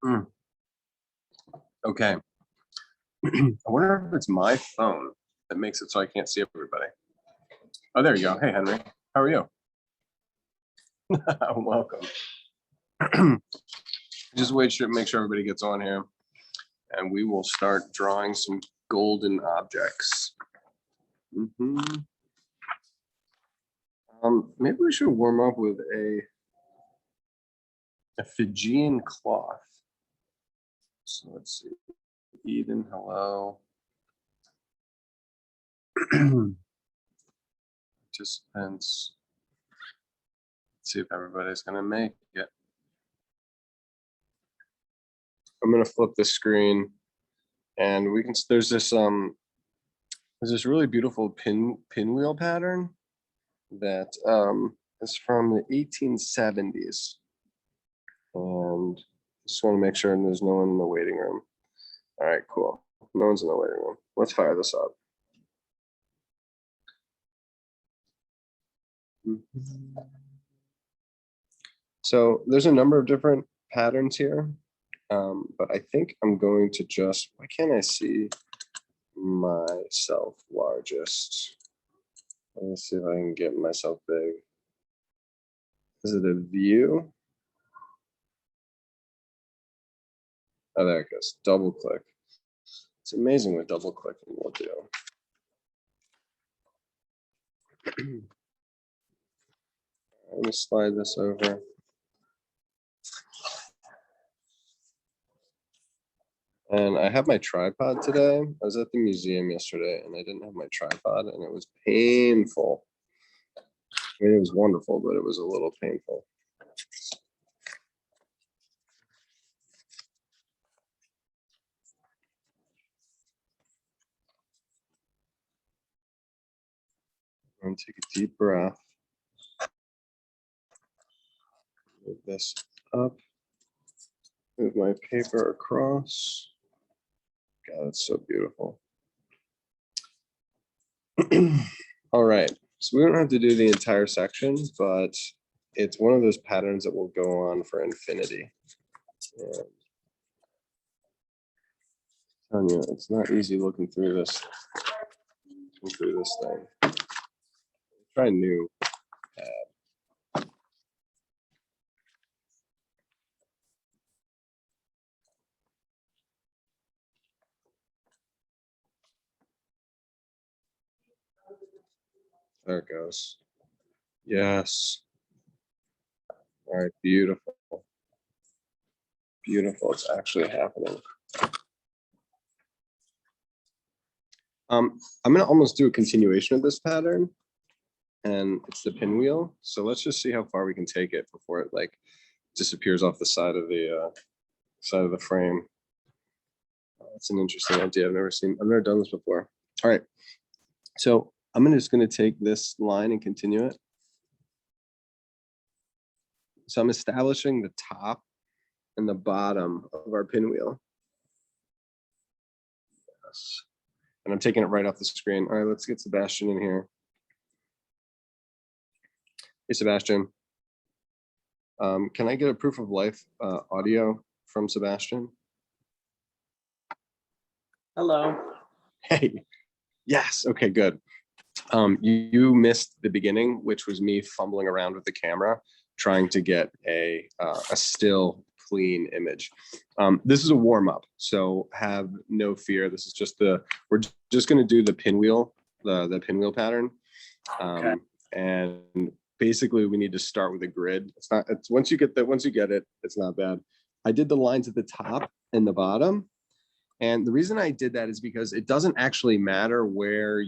Mm. Okay. I wonder if it's my phone that makes it so I can't see everybody. Oh, there you go. Hey, Henry. How are you? Welcome. Just make sure everybody gets on here, and we will start drawing some golden objects. Maybe we should warm up with a Fijian cloth. So let's see. Eden, hello. Participants. Let's see if everybody's gonna make it. I'm gonna flip the screen, and we can. There's this really beautiful pinwheel pattern that is from the 1870s, and just want to make sure there's no one in the waiting room. All right, cool. No one's in the waiting room. Let's fire this up. So there's a number of different patterns here, but I think I'm going to just, why can't I see myself largest? Let me see if I can get myself big. Is it a view? Oh, there it goes. Double click. It's amazing what double clicking will do. Let me slide this over. And I have my tripod today. I was at the museum yesterday and I didn't have my tripod and it was painful. I mean, it was wonderful, but it was a little painful. I'm going to take a deep breath. Move this up. Move my paper across. God, it's so beautiful. All right, so we don't have to do the entire section, but it's one of those patterns that will go on for infinity. And it's not easy looking through this thing. Try new pad. There it goes. Yes. All right, beautiful. Beautiful, it's actually happening. I'm gonna almost do a continuation of this pattern, and it's the pinwheel. So let's just see how far we can take it before it like disappears off the side of the frame. That's an interesting idea. I've never done this before. All right, so I'm just gonna take this line and continue it. So I'm establishing the top and the bottom of our pinwheel. Yes. And I'm taking it right off the screen. All right, let's get Sebastian in here. Hey, Sebastian. Can I get a proof of life audio from Sebastian? Hello. Hey, yes, okay, good. You missed the beginning, which was me fumbling around with the camera, trying to get a still clean image. This is a warm up, so have no fear. This is just we're just going to do the pinwheel, the pinwheel pattern. Okay. And basically we need to start with a grid. It's once you get it, it's not bad. I did the lines at the top and the bottom. And the reason I did that is because it doesn't actually matter where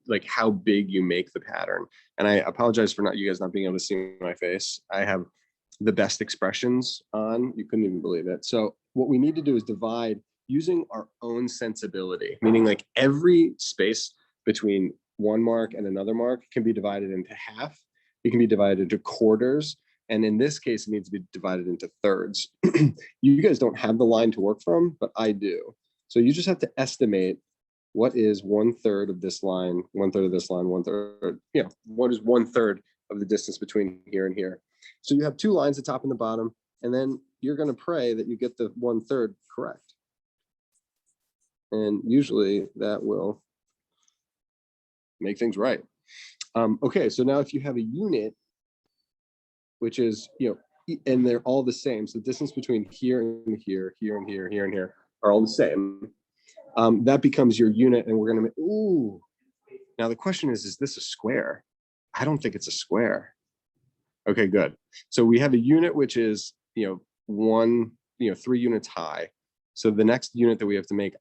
like how big you make the pattern. And I apologize for you guys not being able to see my face. I have the best expressions on, you couldn't even believe it. So what we need to do is divide using our own sensibility, meaning like every space between one mark and another mark can be divided into half. It can be divided into quarters. And in this case, it needs to be divided into thirds. You guys don't have the line to work from, but I do. So you just have to estimate what is 1/3 of this line, 1/3 of this line, 1/3, what is 1/3 of the distance between here and here. So you have two lines, the top and the bottom. And then you're going to pray that you get the 1/3 correct. And usually that will make things right. Okay, so now if you have a unit, which is, and they're all the same. So the distance between here and here, here and here, here and here are all the same. That becomes your unit, and we're going to make, ooh. Now the question is this a square? I don't think it's a square. Okay, good. So we have a unit which is, 3 units high. So the next unit that we have to make,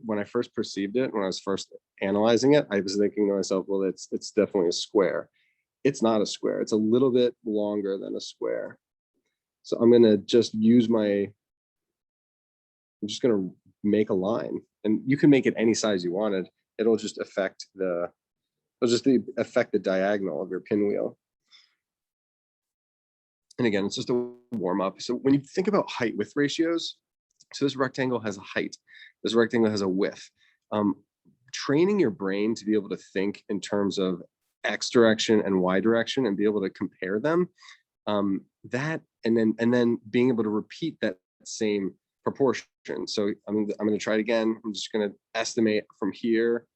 when I first perceived it, when I was first analyzing it, I was thinking to myself, well, it's definitely a square. It's not a square. It's a little bit longer than a square. So I'm gonna just use I'm just gonna make a line, and you can make it any size you wanted. It'll just affect the diagonal of your pinwheel. And again, it's just a warm up. So when you think about height width ratios, so this rectangle has a height, this rectangle has a width. Training your brain to be able to think in terms of X direction and Y direction and be able to compare them, that and then being able to repeat that same proportion. So I'm going to try it again. I'm just going to estimate from here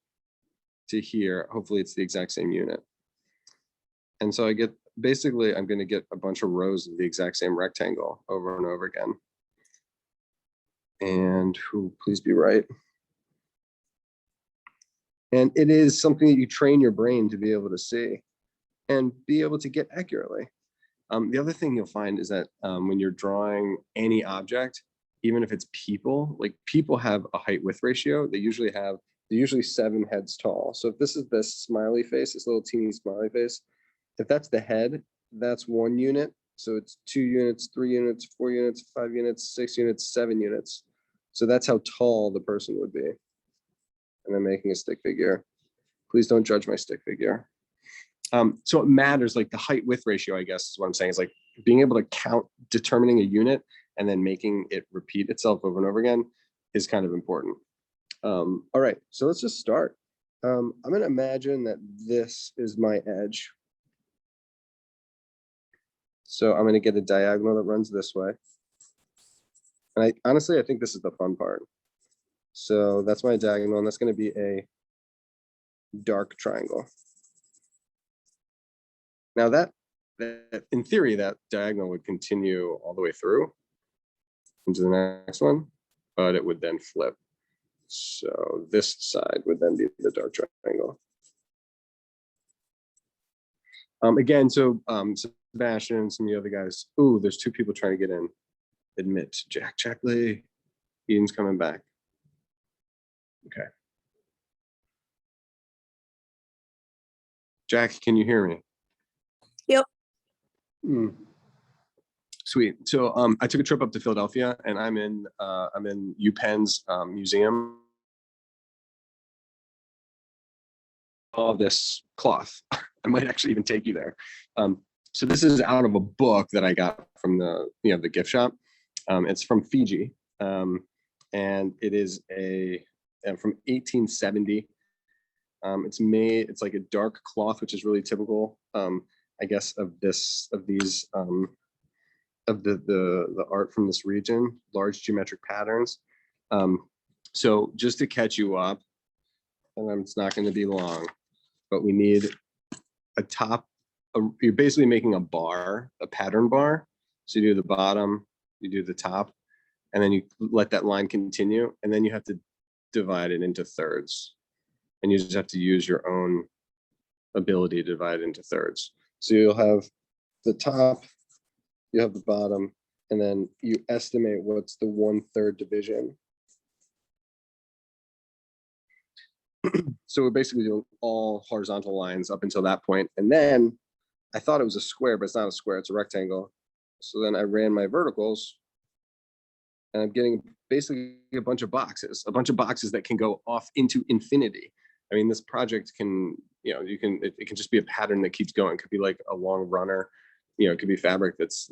to here. Hopefully it's the exact same unit. And so I'm going to get a bunch of rows of the exact same rectangle over and over again. And please be right. And it is something that you train your brain to be able to see and be able to get accurately. The other thing you'll find is that when you're drawing any object, even if it's people, like people have a height width ratio, they're usually 7 heads tall. So if this is the smiley face, this little teeny smiley face, if that's the head, that's 1 unit. So it's 2 units, 3 units, 4 units, 5 units, 6 units, 7 units. So that's how tall the person would be. And I'm making a stick figure. Please don't judge my stick figure. So it matters, like the height width ratio, I guess is what I'm saying, is like being able to count, determining a unit and then making it repeat itself over and over again is kind of important. All right, so let's just start. I'm going to imagine that this is my edge. So I'm going to get a diagonal that runs this way. And honestly, I think this is the fun part. So that's my diagonal, and that's going to be a dark triangle. Now that in theory, that diagonal would continue all the way through into the next one, but it would then flip. So this side would then be the dark triangle. Again, so Sebastian and some of the other guys, ooh, there's 2 people trying to get in. Admit, Jack Lee, Eden's coming back. Okay. Jack, can you hear me? Yep. Sweet. So I took a trip up to Philadelphia, and I'm in UPenn's museum. All this cloth. I might actually even take you there. So this is out of a book that I got from the gift shop. It's from Fiji, and it is from 1870. It's like a dark cloth, which is really typical, I guess, of the art from this region, large geometric patterns. So just to catch you up, and it's not going to be long, but we need a top. You're basically making a bar, a pattern bar. So you do the bottom, you do the top, and then you let that line continue, and then you have to divide it into thirds. And you just have to use your own ability to divide it into thirds. So you'll have the top, you have the bottom, and then you estimate what's the 1/3 division. So we're basically doing all horizontal lines up until that point. And then I thought it was a square, but it's not a square, it's a rectangle. So then I ran my verticals, and I'm getting basically a bunch of boxes that can go off into infinity. I mean, this project can, it can just be a pattern that keeps going. It could be like a long runner, it could be fabric that's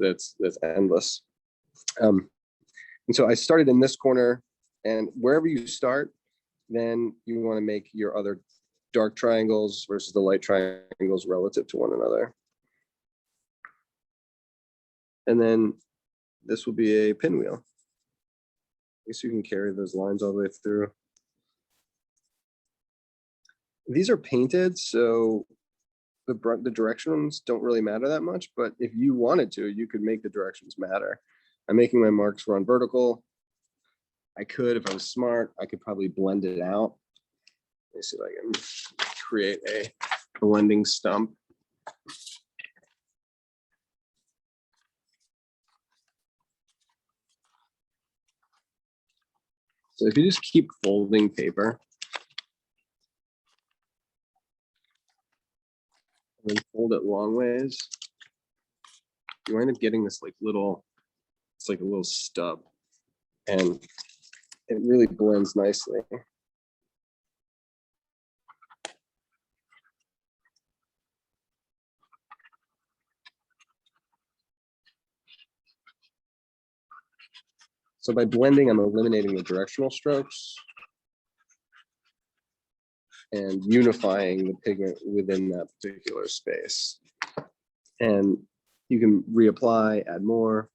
endless. And so I started in this corner, and wherever you start, then you want to make your other dark triangles versus the light triangles relative to one another. And then this will be a pinwheel. I guess you can carry those lines all the way through. These are painted, so the directions don't really matter that much, but if you wanted to, you could make the directions matter. I'm making my marks run vertical. I could, if I was smart, I could probably blend it out. Let me see if I can create a blending stump. So if you just keep folding paper, and then fold it long ways, you end up getting this like little, it's like a little stub, and it really blends nicely. So by blending, I'm eliminating the directional strokes and unifying the pigment within that particular space. And you can reapply, add more.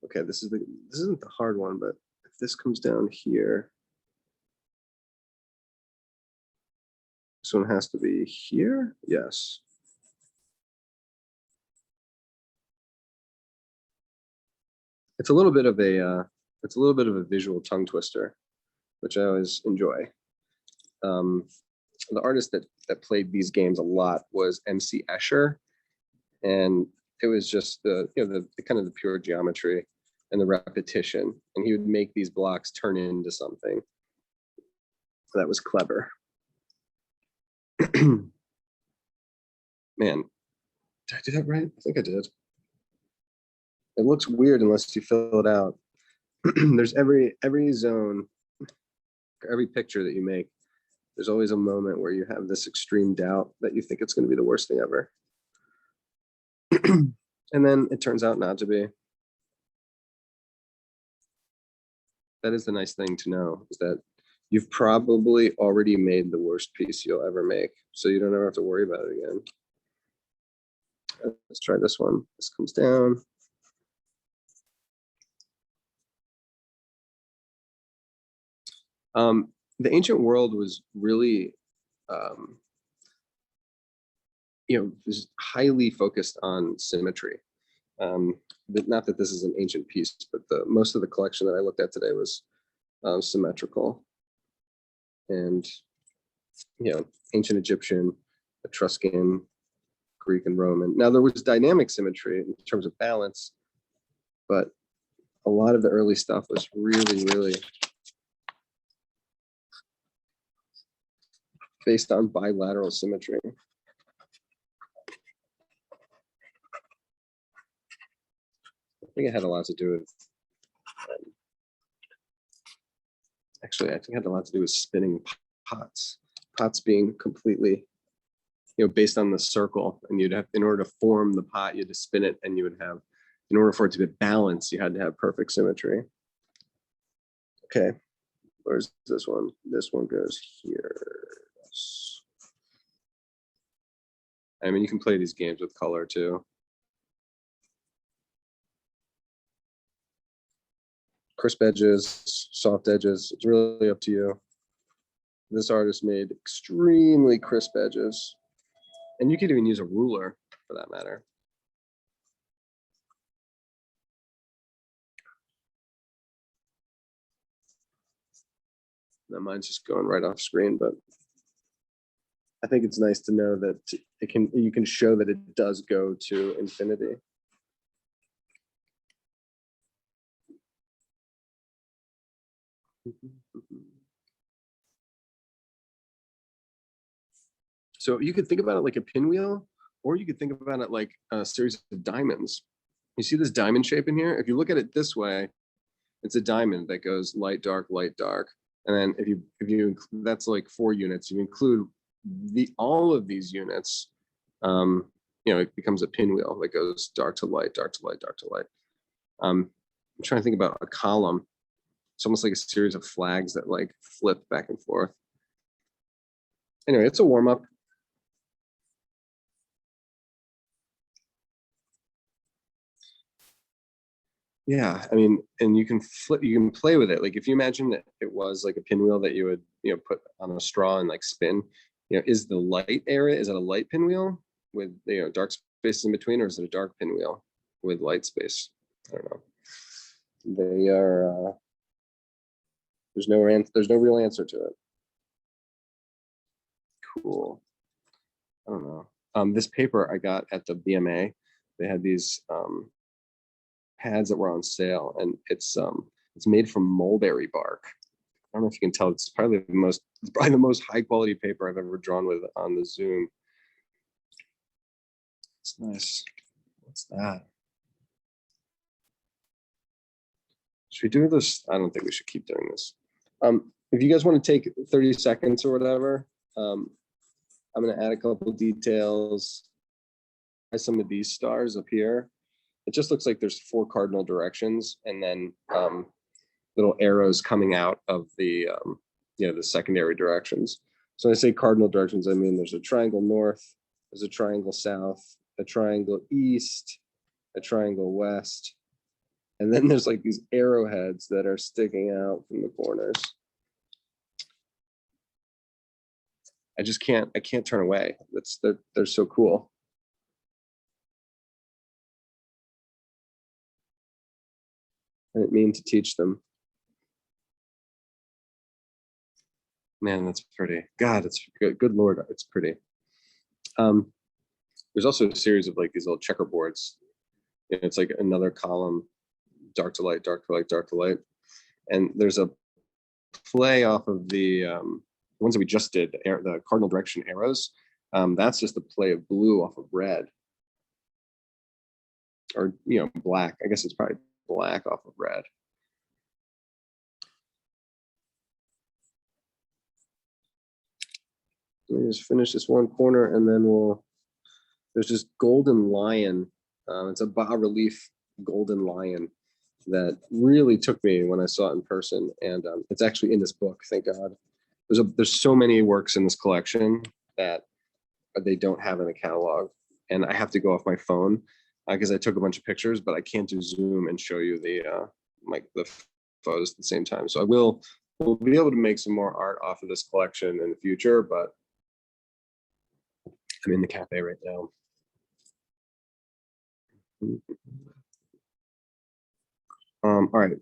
Okay, this isn't the hard one, but if this comes down here, this one has to be here. Yes. It's a little bit of a visual tongue twister, which I always enjoy. The artist that played these games a lot was MC Escher, and it was just the kind of the pure geometry and the repetition, and he would make these blocks turn into something that was clever. Man, did I do that right? I think I did. It looks weird unless you fill it out. There's every zone, every picture that you make, there's always a moment where you have this extreme doubt that you think it's going to be the worst thing ever. And then it turns out not to be. That is the nice thing to know, is that you've probably already made the worst piece you'll ever make, so you don't ever have to worry about it again. Let's try this one. This comes down. The ancient world was really, was highly focused on symmetry. Not that this is an ancient piece, but most of the collection that I looked at today was symmetrical. And, ancient Egyptian, Etruscan, Greek, and Roman. Now there was dynamic symmetry in terms of balance, but a lot of the early stuff was really, really based on bilateral symmetry. I think it had a lot to do with, actually, I think it had a lot to do with spinning pots. Pots being completely, based on the circle, and you'd have, in order to form the pot, you had to spin it, and you would have, in order for it to be balanced, you had to have perfect symmetry. Okay, where's this one? This one goes here. I mean, you can play these games with color too. Crisp edges, soft edges, it's really up to you. This artist made extremely crisp edges, and you could even use a ruler for that matter. Now mine's just going right off screen, but I think it's nice to know that you can show that it does go to infinity. So you could think about it like a pinwheel, or you could think about it like a series of diamonds. You see this diamond shape in here? If you look at it this way, it's a diamond that goes light, dark, light, dark. And then if you that's like 4 units. You include all of these units, it becomes a pinwheel that goes dark to light, dark to light, dark to light. I'm trying to think about a column. It's almost like a series of flags that like flip back and forth. Anyway, it's a warm up. Yeah, I mean, and you can play with it. Like if you imagine that it was like a pinwheel that you would, put on a straw and like spin, is the light area, is it a light pinwheel with, dark spaces in between, or is it a dark pinwheel with light space? I don't know. They are, there's no real answer to it. Cool. I don't know. This paper I got at the BMA, they had these pads that were on sale, and it's made from mulberry bark. I don't know if you can tell. It's probably the most high quality paper I've ever drawn with on the Zoom. It's nice. What's that? Should we do this? I don't think we should keep doing this. If you guys want to take 30 seconds or whatever, I'm going to add a couple details. Try some of these stars up here. It just looks like there's 4 cardinal directions, and then little arrows coming out of the the secondary directions. So when I say cardinal directions, I mean there's a triangle north, there's a triangle south, a triangle east, a triangle west, and then there's like these arrowheads that are sticking out from the corners. I can't turn away. They're so cool. I didn't mean to teach them. Man, that's pretty. God, it's good. Good Lord, it's pretty. There's also a series of like these little checkerboards. It's like another column, dark to light, dark to light, dark to light. And there's a play off of the ones that we just did, the cardinal direction arrows. That's just a play of blue off of red. Or, black. I guess it's probably black off of red. Let me just finish this one corner, and then there's this golden lion. It's a bas-relief golden lion that really took me when I saw it in person. And it's actually in this book, thank God. There's so many works in this collection that they don't have in the catalog. And I have to go off my phone because I took a bunch of pictures, but I can't do Zoom and show you the photos at the same time. So we'll be able to make some more art off of this collection in the future, but I'm in the cafe right now. All right.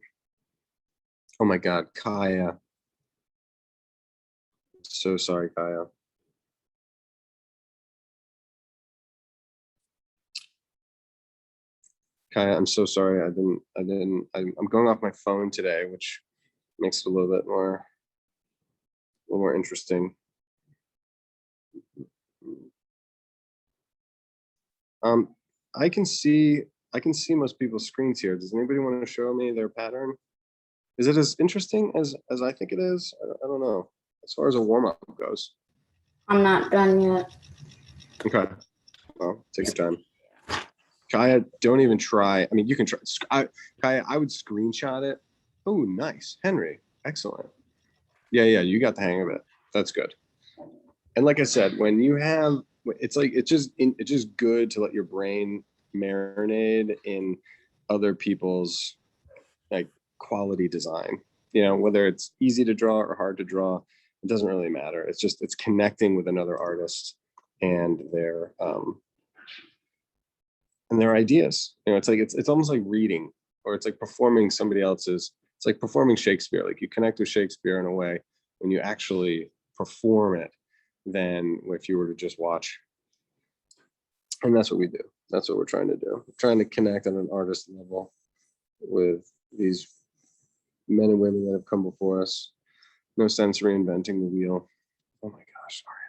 Oh my God, Kaya. So sorry, Kaya. Kaya, I'm so sorry. I'm going off my phone today, which makes it a little more interesting. I can see most people's screens here. Does anybody want to show me their pattern? Is it as interesting as I think it is? I don't know. As far as a warm-up goes. I'm not done yet. Okay. Well, take your time. Kaya, don't even try. I mean, you can try. Kaya, I would screenshot it. Oh, nice. Henry, excellent. Yeah, you got the hang of it. That's good. And like I said, when you have, it's just good to let your brain marinate in other people's like quality design. Whether it's easy to draw or hard to draw, it doesn't really matter. It's connecting with another artist and their ideas. It's almost like reading, or it's like performing somebody else's. It's like performing Shakespeare. Like you connect with Shakespeare in a way when you actually perform it than if you were to just watch. And that's what we do. That's what we're trying to do. We're trying to connect on an artist level with these men and women that have come before us. No sense reinventing the wheel. Oh my gosh, sorry.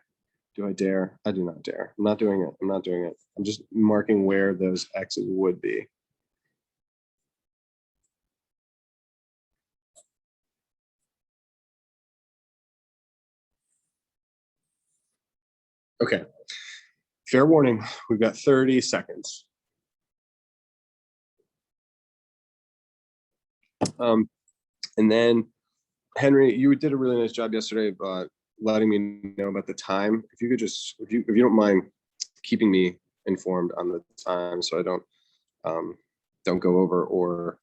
Do I dare? I do not dare. I'm not doing it. I'm not doing it. I'm just marking where those X's would be. Okay. Fair warning, we've got 30 seconds. And then, Henry, you did a really nice job yesterday about letting me know about the time. If you could just, if you don't mind keeping me informed on the time, so I don't go over or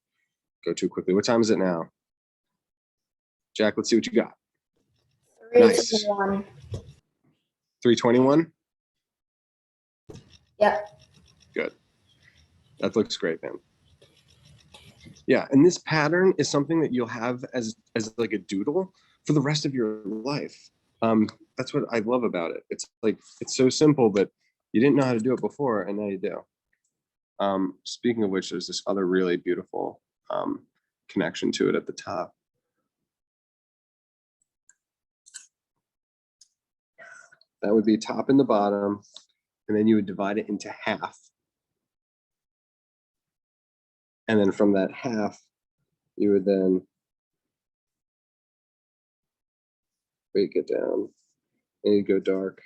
go too quickly. What time is it now? Jack, let's see what you got. 3:21. 3:21? Yep. Good. That looks great, man. Yeah, and this pattern is something that you'll have as like a doodle for the rest of your life. That's what I love about it. It's like, it's so simple, but you didn't know how to do it before, and now you do. Speaking of which, there's this other really beautiful connection to it at the top. That would be top and the bottom, and then you would divide it into half. And then from that half, you would then break it down, and you go dark,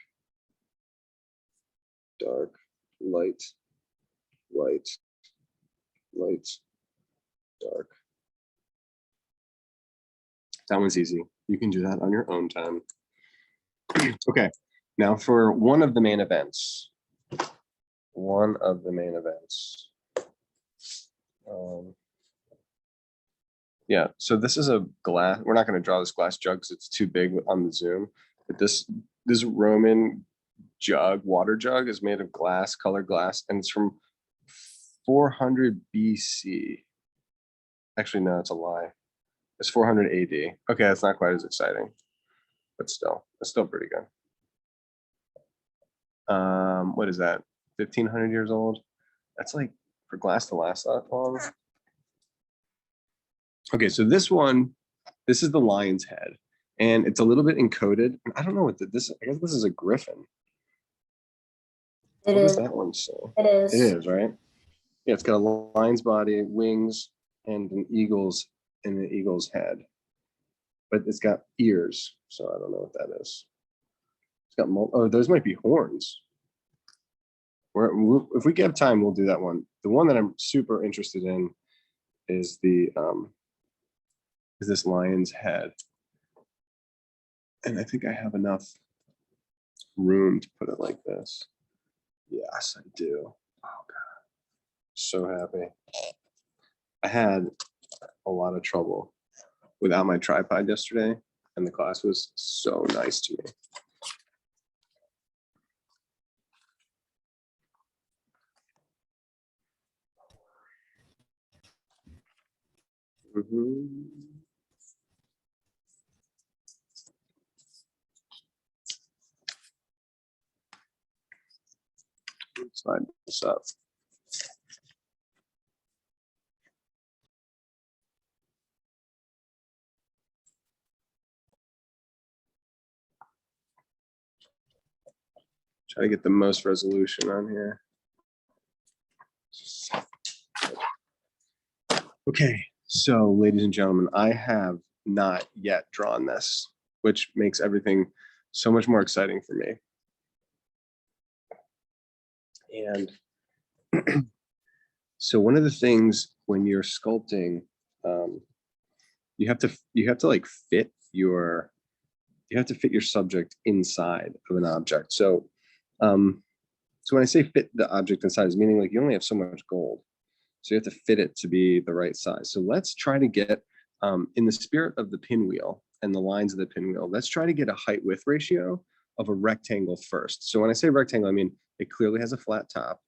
dark, light, light, light, dark. That one's easy. You can do that on your own time. Okay, now for one of the main events. One of the main events. Yeah, so this is a glass. We're not going to draw this glass jug because it's too big on the zoom. But this Roman jug, water jug, is made of glass, colored glass, and it's from 400 BC. Actually, no, it's a lie. It's 400 AD. Okay, that's not quite as exciting, but still, it's still pretty good. What is that? 1,500 years old? That's like for glass to last that long. Okay, so this is the lion's head, and it's a little bit encoded. I don't know what this. I guess this is a griffin. It What is. does that one say? It is. It is, right? Yeah, it's got a lion's body, wings, and an eagle's head, but it's got ears, so I don't know what that is. It's got oh, those might be horns. If we have time, we'll do that one. The one that I'm super interested in is this lion's head, and I think I have enough room to put it like this. Yes, I do. Oh god, so happy. I had a lot of trouble without my tripod yesterday, and the class was so nice to me. Slide this up. Try to get the most resolution on here. Okay, so ladies and gentlemen, I have not yet drawn this, which makes everything so much more exciting for me. And so one of the things when you're sculpting, you have to like fit your subject inside of an object. So so when I say fit the object inside, is meaning like you only have so much gold. So you have to fit it to be the right size. So let's try to get, in the spirit of the pinwheel and the lines of the pinwheel, let's try to get a height width ratio of a rectangle first. So when I say rectangle, I mean it clearly has a flat top.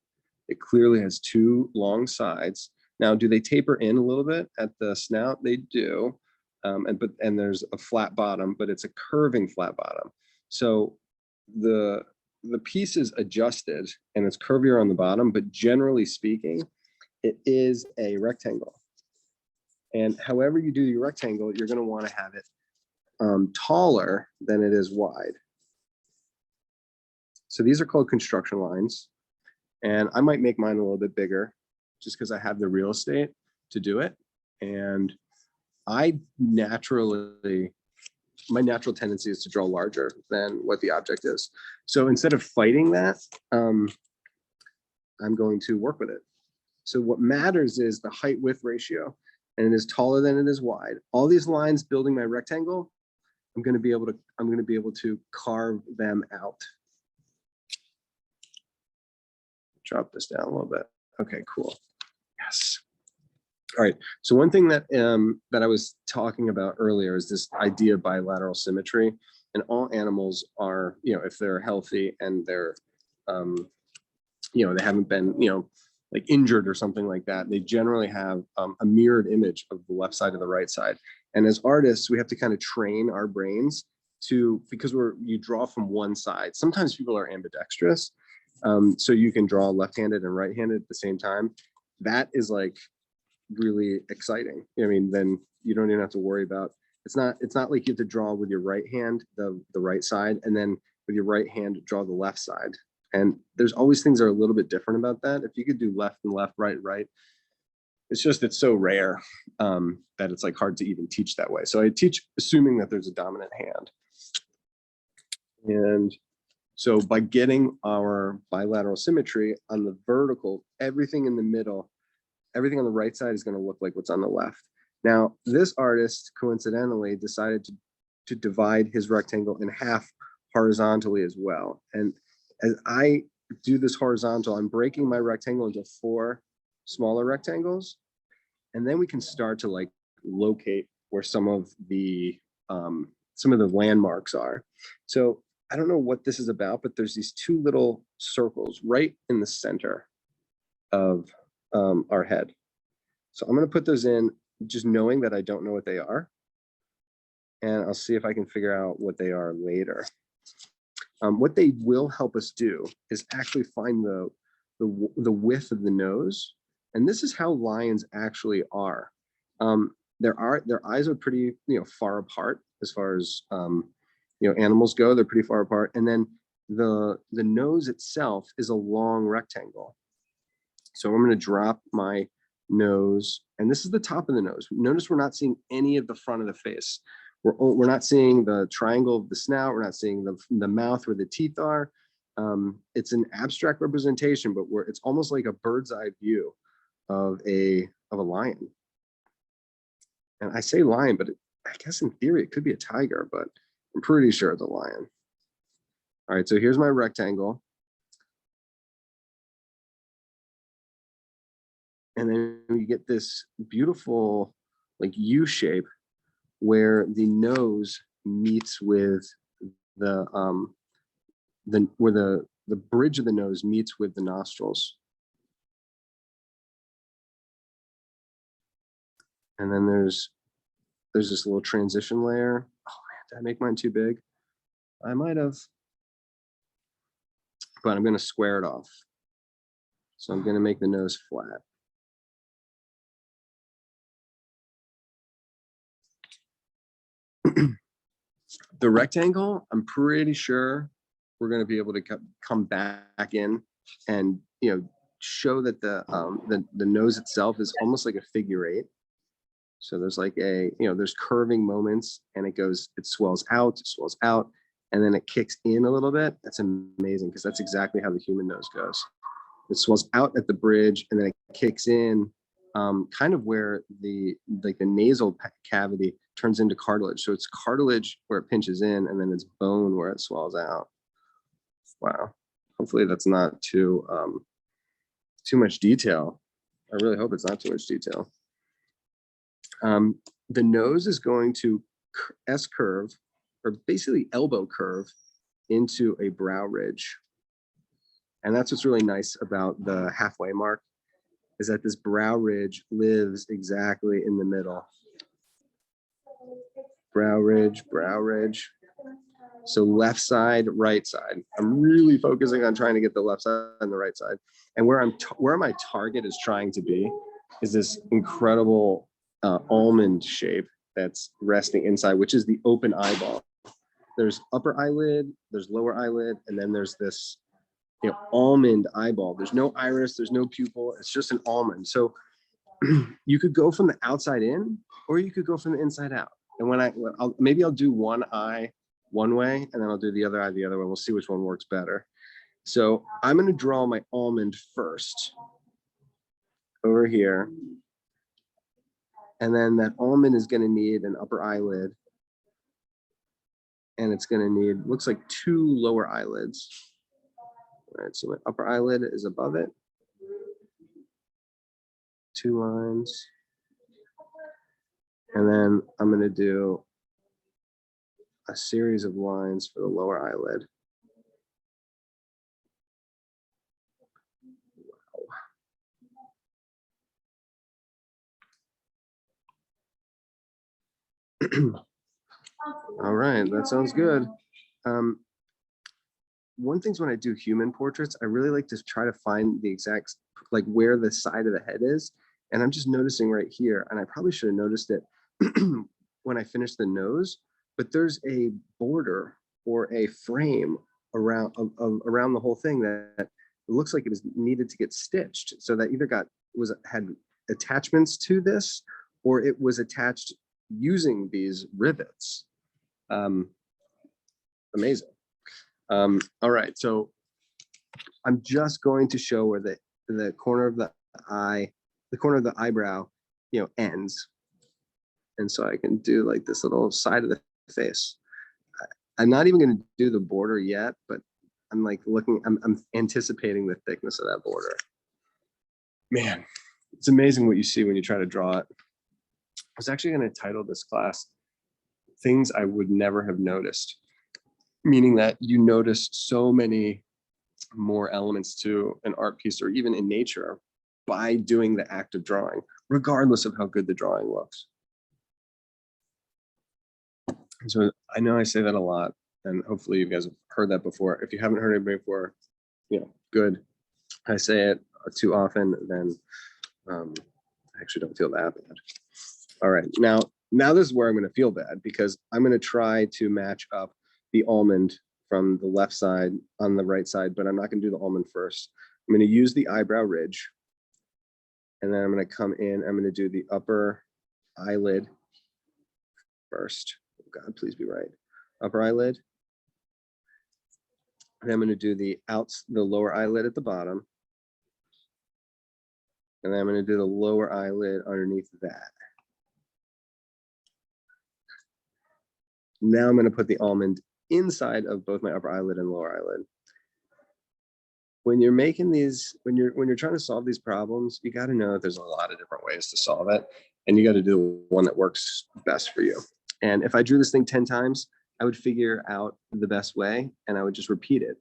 It clearly has two long sides. Now, do they taper in a little bit at the snout? They do. And there's a flat bottom, but it's a curving flat bottom. So the piece is adjusted and it's curvier on the bottom, but generally speaking, it is a rectangle. And however you do your rectangle, you're going to want to have it taller than it is wide. So these are called construction lines. And I might make mine a little bit bigger just because I have the real estate to do it. And my natural tendency is to draw larger than what the object is. So instead of fighting that, I'm going to work with it. So what matters is the height width ratio, and it is taller than it is wide. All these lines building my rectangle, I'm going to be able to carve them out. Drop this down a little bit. Okay, cool. Yes. All right. So one thing that that I was talking about earlier is this idea of bilateral symmetry. And all animals are, if they're healthy and they're, they haven't been, like injured or something like that, they generally have a mirrored image of the left side and the right side. And as artists, we have to kind of train our brains because you draw from one side. Sometimes people are ambidextrous, so you can draw left-handed and right-handed at the same time. That is like really exciting. I mean, then you don't even have to worry about, it's not like you have to draw with your right hand, the right side, and then with your right hand, draw the left side. And there's always things that are a little bit different about that. If you could do left and left, right, right, it's so rare that it's like hard to even teach that way. So I teach assuming that there's a dominant hand. And so by getting our bilateral symmetry on the vertical, everything in the middle, everything on the right side is going to look like what's on the left. Now, this artist coincidentally decided to divide his rectangle in half horizontally as well. And as I do this horizontal, I'm breaking my rectangle into 4 smaller rectangles. And then we can start to like locate where some of the landmarks are. So I don't know what this is about, but there's these 2 little circles right in the center of our head. So I'm going to put those in, just knowing that I don't know what they are. And I'll see if I can figure out what they are later. What they will help us do is actually find the width of the nose. And this is how lions actually are. Their eyes are pretty, far apart as far as, animals go. They're pretty far apart. And then the nose itself is a long rectangle. So I'm going to drop my nose, and this is the top of the nose. Notice we're not seeing any of the front of the face. We're not seeing the triangle of the snout. We're not seeing the mouth where the teeth are. It's an abstract representation, but it's almost like a bird's eye view of a lion. And I say lion, but I guess in theory it could be a tiger, but I'm pretty sure it's a lion. All right, so here's my rectangle. And then we get this beautiful like U shape where the nose meets with the bridge of the nose meets with the nostrils. And then there's this little transition layer. Oh man, did I make mine too big? I might have, but I'm going to square it off. So I'm going to make the nose flat. The rectangle, I'm pretty sure we're going to be able to come back in and show that the nose itself is almost like a figure 8. So there's like there's curving moments, and it swells out, and then it kicks in a little bit. That's amazing, because that's exactly how the human nose goes. It swells out at the bridge, and then it kicks in kind of where the nasal cavity turns into cartilage. So it's cartilage where it pinches in, and then it's bone where it swells out. Wow. Hopefully that's not too much detail. I really hope it's not too much detail. The nose is going to S-curve, or basically elbow curve, into a brow ridge. And that's what's really nice about the halfway mark, is that this brow ridge lives exactly in the middle. Brow ridge, brow ridge. So left side, right side. I'm really focusing on trying to get the left side and the right side. And where my target is trying to be is this incredible almond shape that's resting inside, which is the open eyeball. There's upper eyelid, there's lower eyelid, and then there's this almond eyeball. There's no iris, there's no pupil, it's just an almond. So you could go from the outside in, or you could go from the inside out. And maybe I'll do one eye one way, and then I'll do the other eye the other way. We'll see which one works better. So I'm going to draw my almond first over here. And then that almond is going to need an upper eyelid. And it's going to need, looks like 2 lower eyelids. All right, so my upper eyelid is above it. 2 lines. And then I'm going to do a series of lines for the lower eyelid. All right, that sounds good. One thing's when I do human portraits, I really like to try to find the exact, like where the side of the head is. And I'm just noticing right here, and I probably should have noticed it when I finished the nose, but there's a border or a frame around around the whole thing that looks like it was needed to get stitched. So that either had attachments to this, or it was attached using these rivets. Amazing. All right, so I'm just going to show where the corner of the eye, the corner of the eyebrow, ends. And so I can do like this little side of the face. I'm not even going to do the border yet, but I'm like I'm anticipating the thickness of that border. Man, it's amazing what you see when you try to draw it. I was actually going to title this class Things I Would Never Have Noticed, meaning that you notice so many more elements to an art piece or even in nature by doing the act of drawing, regardless of how good the drawing looks. And so I know I say that a lot, and hopefully you guys have heard that before. If you haven't heard it before, good. I say it too often, then I actually don't feel that bad. All right, now this is where I'm going to feel bad, because I'm going to try to match up the almond from the left side on the right side, but I'm not going to do the almond first. I'm going to use the eyebrow ridge, and then I'm going to come in. I'm going to do the upper eyelid first. Oh God, please be right. Upper eyelid. And I'm going to do the lower eyelid at the bottom. And then I'm going to do the lower eyelid underneath that. Now I'm going to put the almond inside of both my upper eyelid and lower eyelid. When you're making these, when you're trying to solve these problems, you got to know that there's a lot of different ways to solve it, and you got to do one that works best for you. And if I drew this thing 10 times, I would figure out the best way, and I would just repeat it.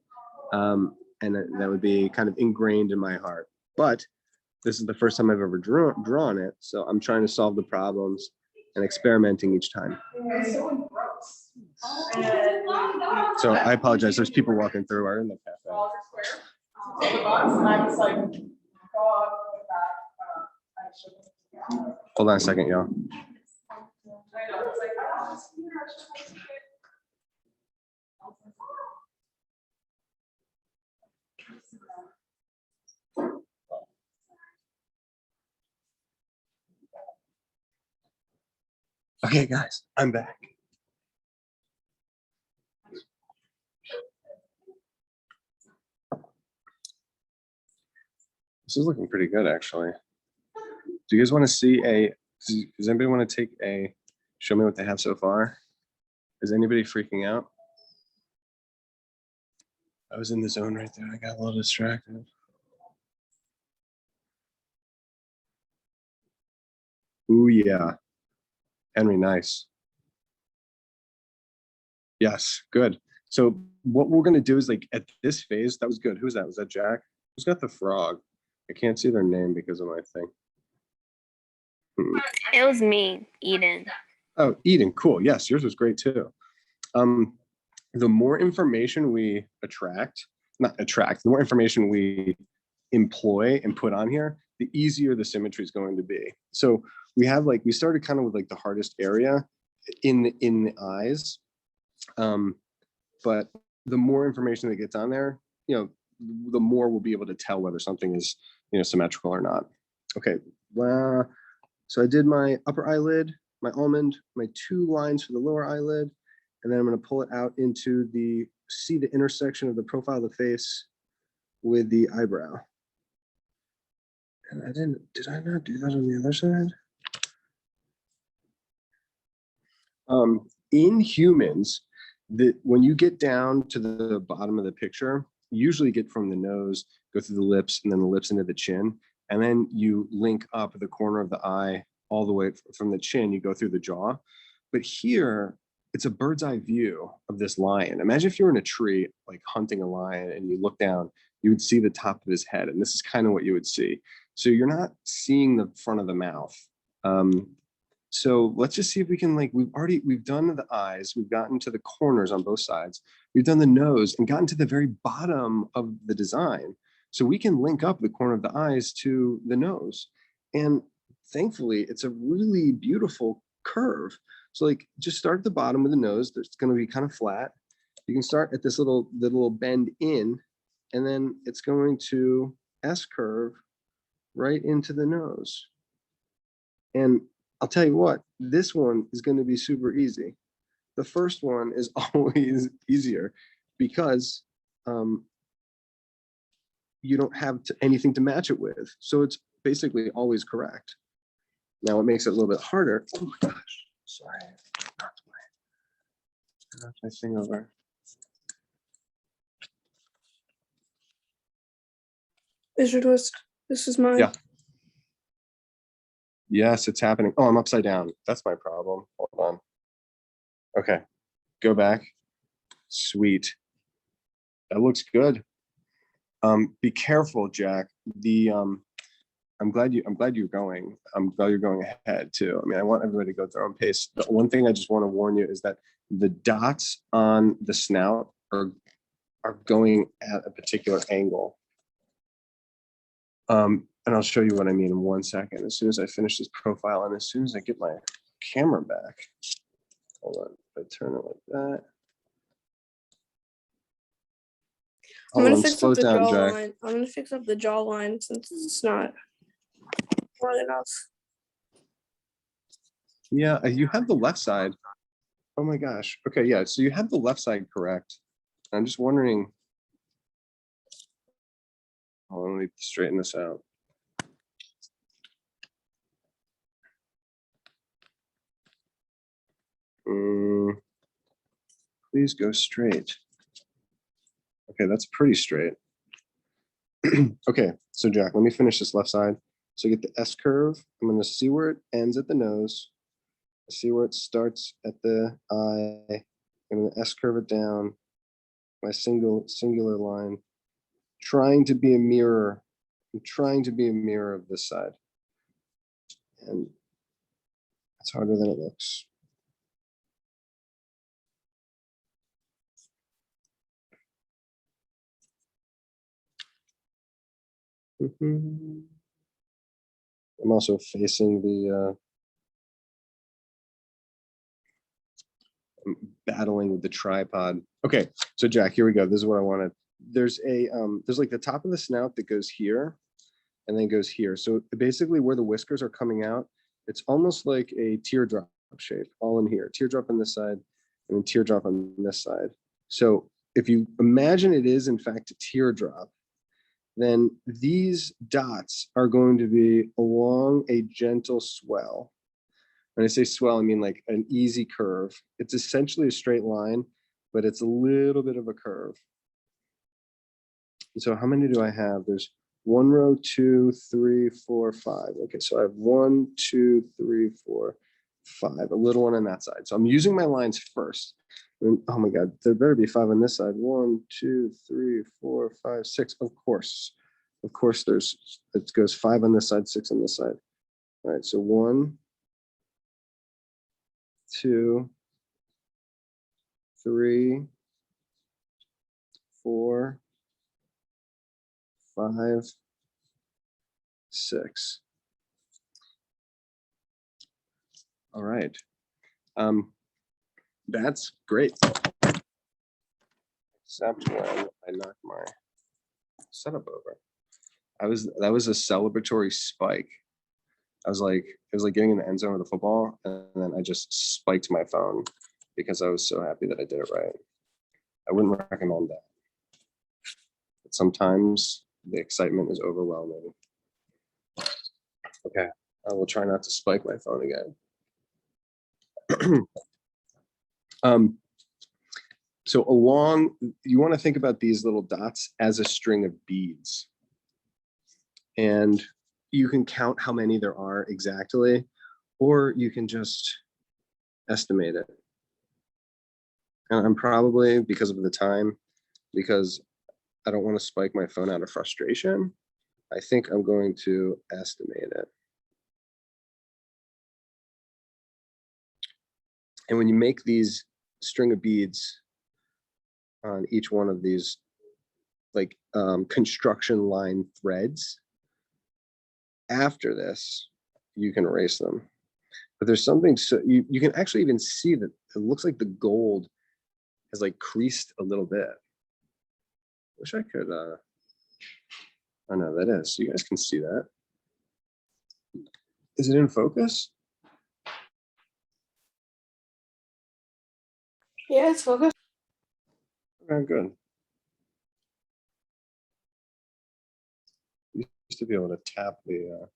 And that would be kind of ingrained in my heart. But this is the first time I've ever drawn it, so I'm trying to solve the problems and experimenting each time. So I apologize. There's people walking through. We're in the cafe. Hold on a second, y'all. Okay, guys, I'm back. This is looking pretty good, actually. Do you guys want to see does anybody want to take show me what they have so far? Is anybody freaking out? I was in the zone right there. I got a little distracted. Ooh, yeah. Henry, nice. Yes, good. So what we're going to do is, like, at this phase, that was good. Who's that? Was that Jack? Who's got the frog? I can't see their name because of my thing. It was me, Eden. Oh, Eden, cool. Yes, yours was great too. The more information we the more information we employ and put on here, the easier the symmetry is going to be. So we started kind of with like the hardest area in the eyes. But the more information that gets on there, the more we'll be able to tell whether something is, symmetrical or not. Okay, well, so I did my upper eyelid, my almond, my 2 lines for the lower eyelid, and then I'm going to pull it out into see the intersection of the profile of the face with the eyebrow. And did I not do that on the other side? In humans, when you get down to the bottom of the picture, you usually get from the nose, go through the lips, and then the lips into the chin, and then you link up the corner of the eye all the way from the chin, you go through the jaw. But here, it's a bird's eye view of this lion. Imagine if you were in a tree, like hunting a lion, and you look down, you would see the top of his head. And this is kind of what you would see. So you're not seeing the front of the mouth. So let's just see if we can, like, we've done the eyes, we've gotten to the corners on both sides, we've done the nose and gotten to the very bottom of the design. So we can link up the corner of the eyes to the nose. And thankfully, it's a really beautiful curve. So like, just start at the bottom of the nose. It's going to be kind of flat. You can start at the little bend in, and then it's going to S curve right into the nose. And I'll tell you what, this one is going to be super easy. The first one is always easier because you don't have anything to match it with. So it's basically always correct. Now it makes it a little bit harder. Oh my gosh, sorry. Knocked my thing over. Is your twist? This is mine. Yeah. Yes, it's happening. Oh, I'm upside down. That's my problem. Hold on. Okay, go back. Sweet. That looks good. Be careful, Jack. I'm glad you're going. I'm glad you're going ahead too. I mean, I want everybody to go at their own pace. The one thing I just want to warn you is that the dots on the snout are going at a particular angle. And I'll show you what I mean in 1 second. As soon as I finish this profile and as soon as I get my camera back. Hold on, if I turn it like that. I'm Hold gonna on, fix slow up the down, Jack. jawline. I'm gonna fix up the jawline since it's not more than enough. Yeah, you have the left side. Oh my gosh. Okay, yeah, so you have the left side correct. I'm just wondering. Hold on, let me straighten this out. Please go straight. Okay, that's pretty straight. Okay, so Jack, let me finish this left side. So get the S curve. I'm going to see where it ends at the nose. See where it starts at the eye. I'm going to S curve it down. My singular line. Trying to be a mirror. I'm trying to be a mirror of this side. And it's harder than it looks. I'm also facing the I'm battling with the tripod. Okay, so Jack, here we go. This is what I wanted. There's like the top of the snout that goes here and then goes here. So basically where the whiskers are coming out, it's almost like a teardrop shape all in here. Teardrop on this side and then teardrop on this side. So if you imagine it is in fact a teardrop, then these dots are going to be along a gentle swell. When I say swell, I mean like an easy curve. It's essentially a straight line, but it's a little bit of a curve. So how many do I have? There's 1 row, 2, 3, 4, 5. Okay, so I have 1, 2, 3, 4, 5. A little one on that side. So I'm using my lines first. And, oh my God, there better be 5 on this side. 1, 2, 3, 4, 5, 6. Of course, it goes 5 on this side, 6 on this side. All right, so 1, 2, 3, 4, 5, 6. All right. That's great. Except when I knocked my setup over. That was a celebratory spike. It was like getting in the end zone with a football, and then I just spiked my phone because I was so happy that I did it right. I wouldn't recommend that. But sometimes the excitement is overwhelming. Okay, I will try not to spike my phone again. So you want to think about these little dots as a string of beads. And you can count how many there are exactly, or you can just estimate it. And I'm probably, because of the time, because I don't want to spike my phone out of frustration, I think I'm going to estimate it. And when you make these string of beads on each one of these like construction line threads, after this, you can erase them. But there's something, so you can actually even see that it looks like the gold has like creased a little bit. Wish I could, oh no, that is, so you guys can see that. Is it in focus? Yeah, it's focused. Okay, good. Used to be able to tap the,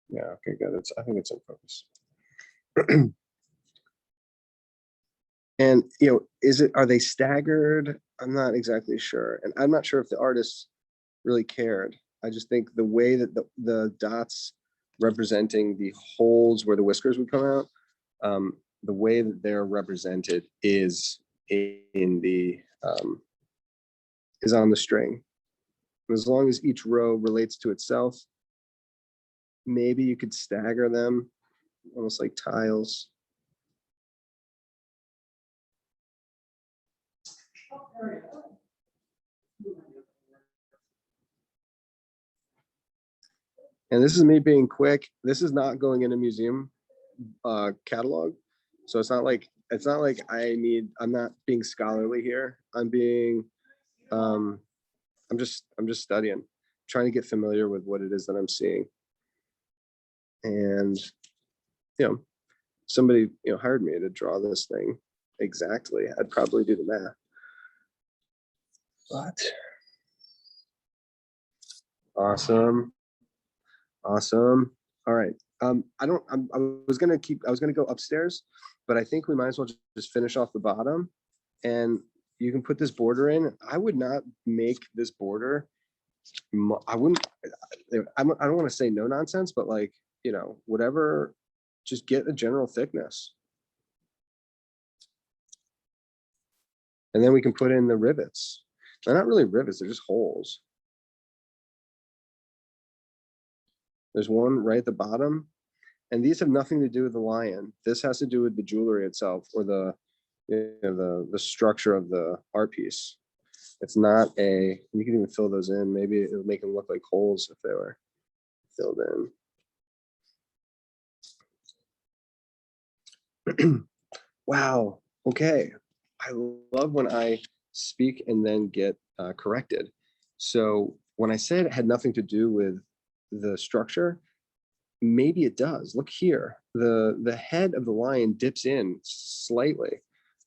yeah, okay, good. I think it's in focus. And, you know, are they staggered? I'm not exactly sure. And I'm not sure if the artist really cared. I just think the way that the dots representing the holes where the whiskers would come out, the way that they're represented is in the, is on the string. As long as each row relates to itself, maybe you could stagger them almost like tiles. And this is me being quick. This is not going in a museum catalog. So it's not like I'm not being scholarly here. I'm just studying, trying to get familiar with what it is that I'm seeing. And you know, somebody hired me to draw this thing exactly. I'd probably do the math. But awesome. Awesome. All right. I was gonna go upstairs, but I think we might as well just finish off the bottom, and you can put this border in. I would not make this border. I wouldn't. I don't want to say no nonsense, but like, whatever. Just get a general thickness, and then we can put in the rivets. They're not really rivets; they're just holes. There's one right at the bottom, and these have nothing to do with the lion. This has to do with the jewelry itself, or the structure of the art piece. It's not a. You can even fill those in. Maybe it would make them look like holes if they were filled in. Wow. Okay. I love when I speak and then get corrected. So when I said it had nothing to do with the structure, maybe it does. Look here. The head of the lion dips in slightly.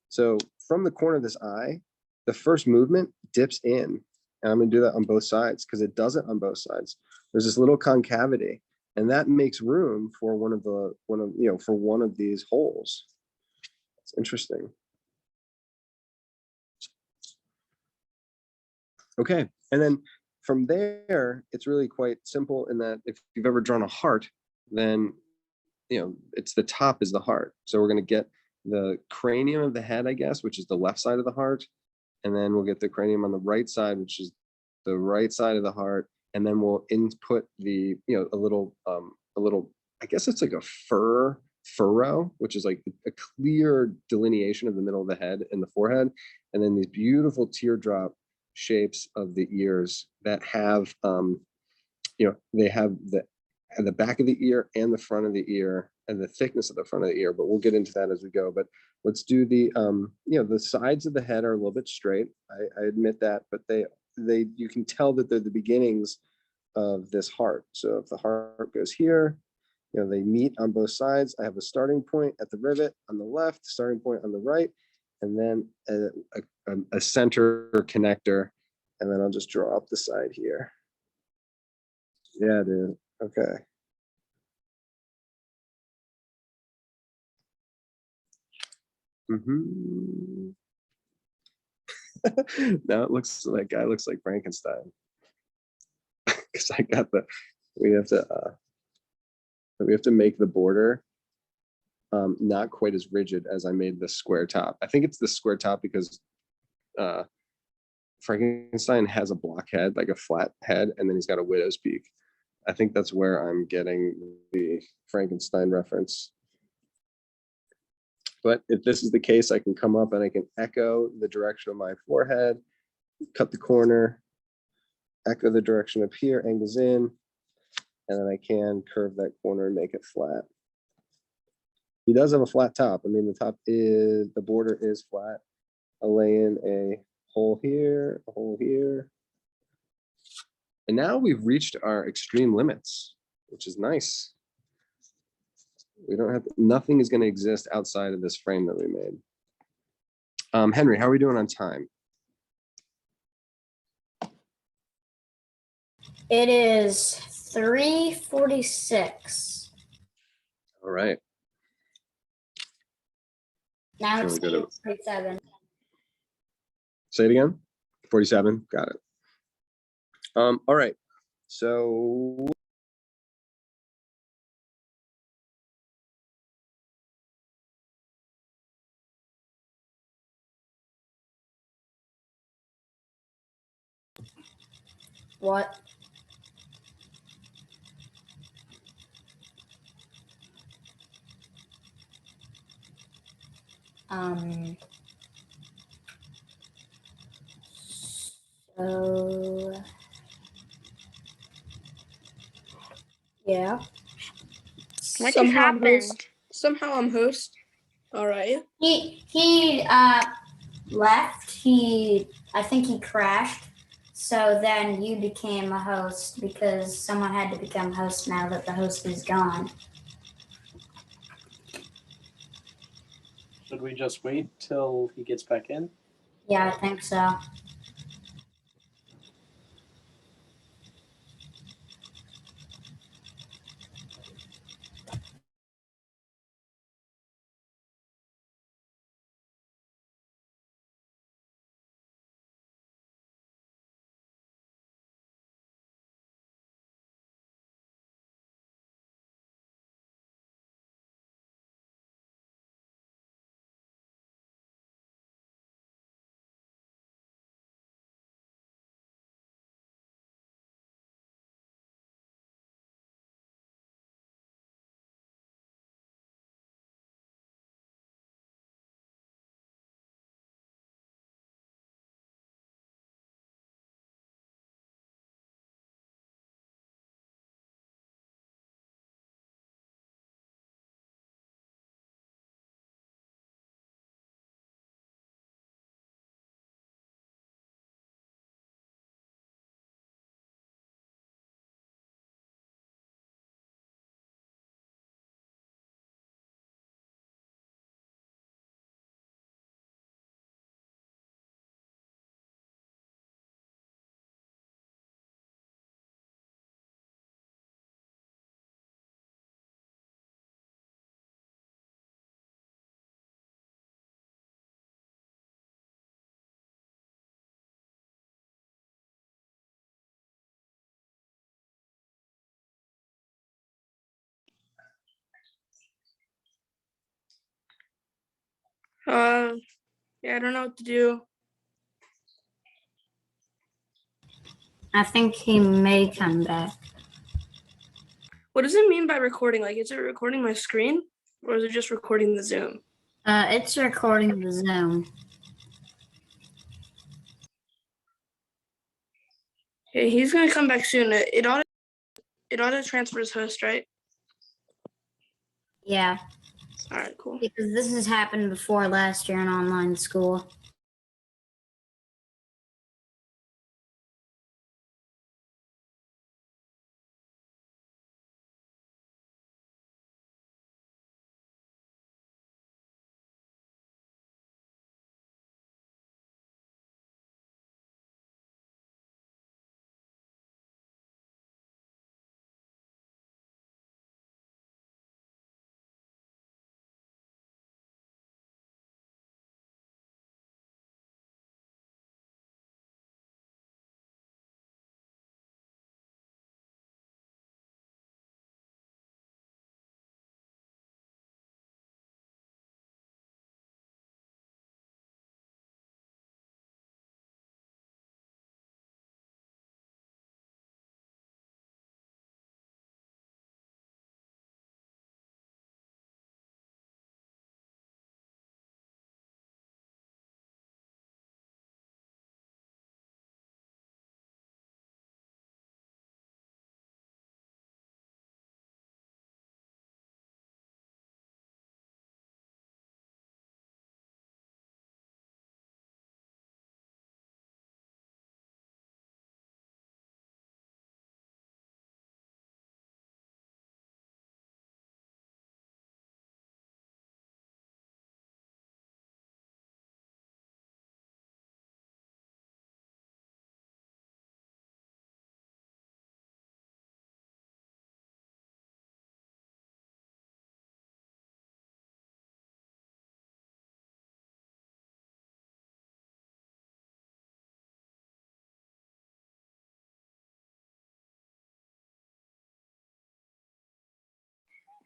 So from the corner of this eye, the first movement dips in. And I'm going to do that on both sides because it doesn't on both sides. There's this little concavity, and that makes room for one of these holes. It's interesting. Okay, and then from there, it's really quite simple in that if you've ever drawn a heart, then it's the top is the heart. So we're going to get the cranium of the head, I guess, which is the left side of the heart, and then we'll get the cranium on the right side, which is the right side of the heart, and then we'll input the a little I guess it's like a furrow, which is like a clear delineation of the middle of the head and the forehead, and then these beautiful teardrop shapes of the ears that have they have the back of the ear and the front of the ear and the thickness of the front of the ear, but we'll get into that as we go. But let's do the the sides of the head are a little bit straight. I admit that, but you can tell that they're the beginnings of this heart. So if the heart goes here, they meet on both sides. I have a starting point at the rivet on the left, starting point on the right, and then a center connector, and then I'll just draw up the side here. Yeah, dude. Okay. Now it looks like guy looks like Frankenstein. Because we have to put we have to make the border not quite as rigid as I made the square top. I think it's the square top because Frankenstein has a block head, like a flat head, and then he's got a widow's peak. I think that's where I'm getting the Frankenstein reference. But if this is the case, I can come up and I can echo the direction of my forehead, cut the corner, echo the direction up here, angles in, and then I can curve that corner and make it flat. He does have a flat top. I mean, the border is flat. I'll lay in a hole here, a hole here. And now we've reached our extreme limits, which is nice. We don't have, nothing is going to exist outside of this frame that we made. Henry, how are we doing on time? It is 3:46. All right. Now Really it's good. 8:47. Say it again. 47. Got it. All right. So What? So yeah. What just Somehow I'm happened? host. Somehow I'm host. All right. He left. I think he crashed. So then you became a host because someone had to become host now that the host is gone. Should we just wait till he gets back in? Yeah, I think so. Yeah, I don't know what to do. I think he may come back. What does it mean by recording? Like, is it recording my screen or is it just recording the Zoom? It's recording the Zoom. Okay, he's gonna come back soon. It auto transfers host, right? Yeah, All right, cool. because this has happened before last year in online school.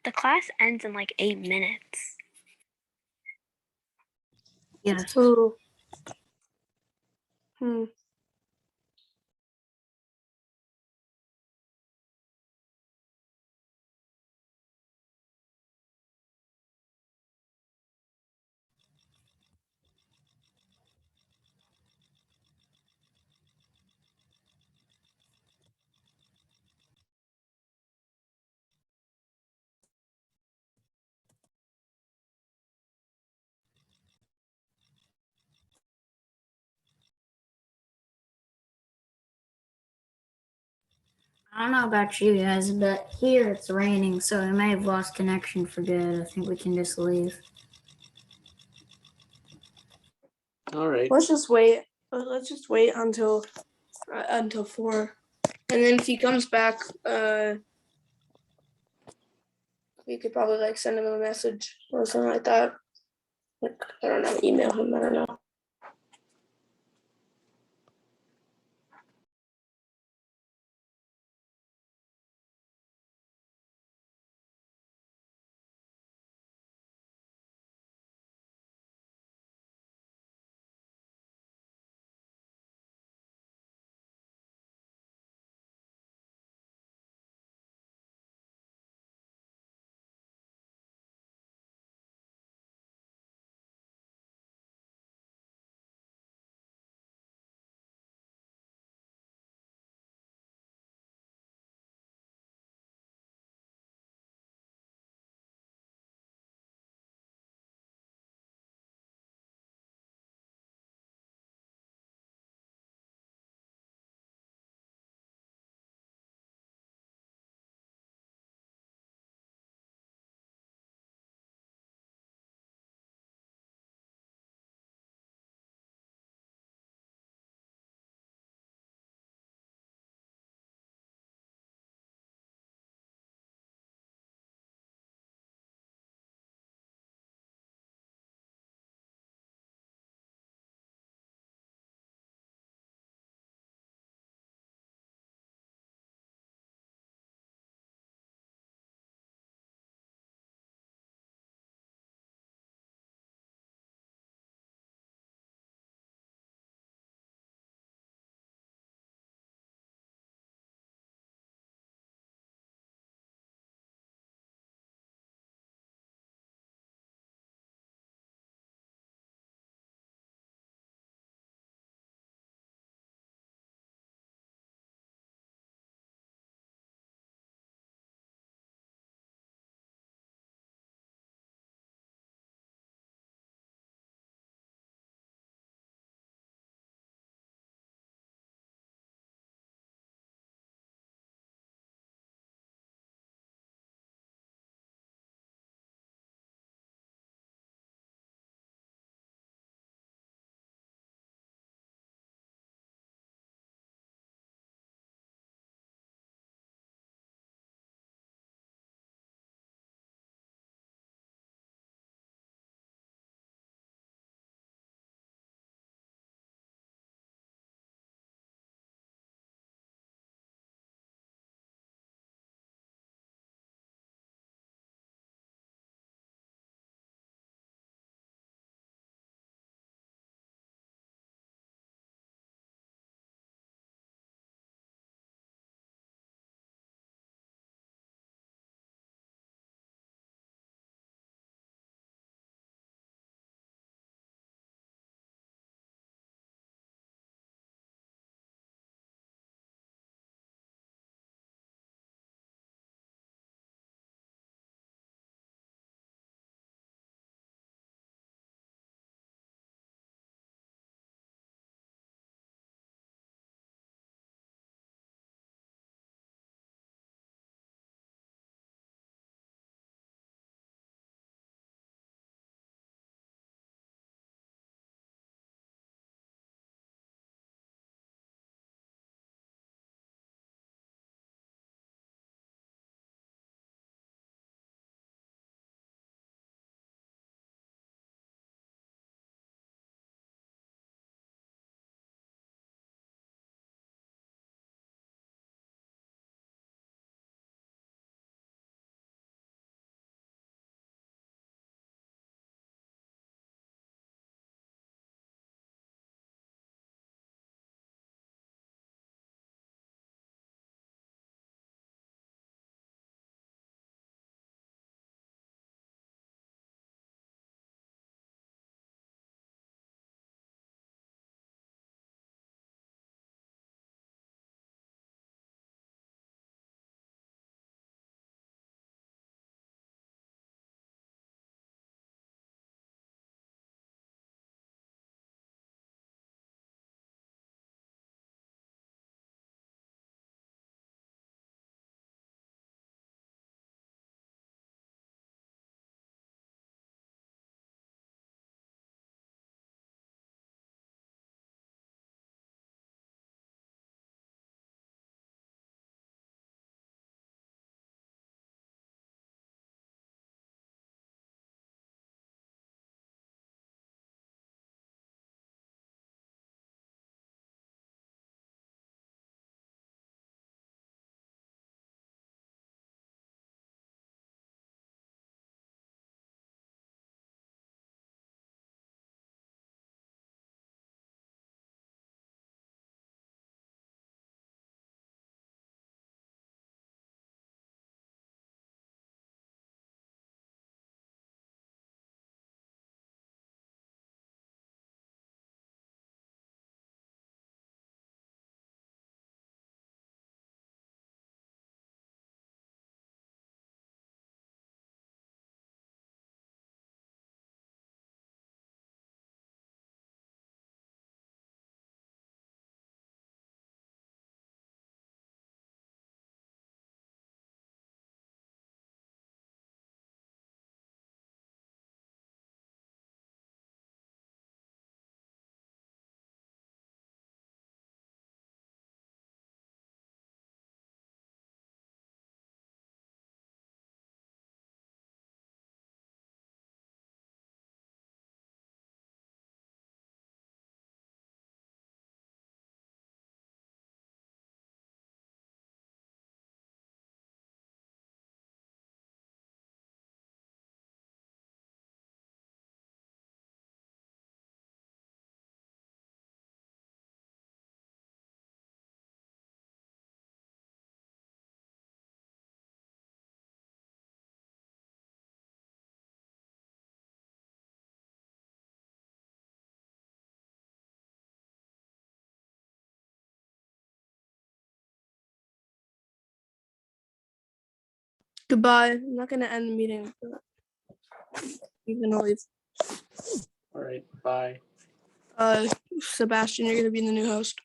The class ends in like 8 minutes. Yes. Ooh. I don't know about you guys, but here it's raining, so I may have lost connection for good. I think we can just leave. All right. Let's just wait. Let's just wait until 4, and then if he comes back, we could probably like send him a message or something like that. Like, I don't know, email him. I don't know. Goodbye. I'm not gonna end the meeting. But you're gonna leave. All right. Bye. Sebastian, you're gonna be the new host.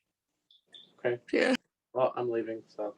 Okay. Yeah. Well, I'm leaving, so.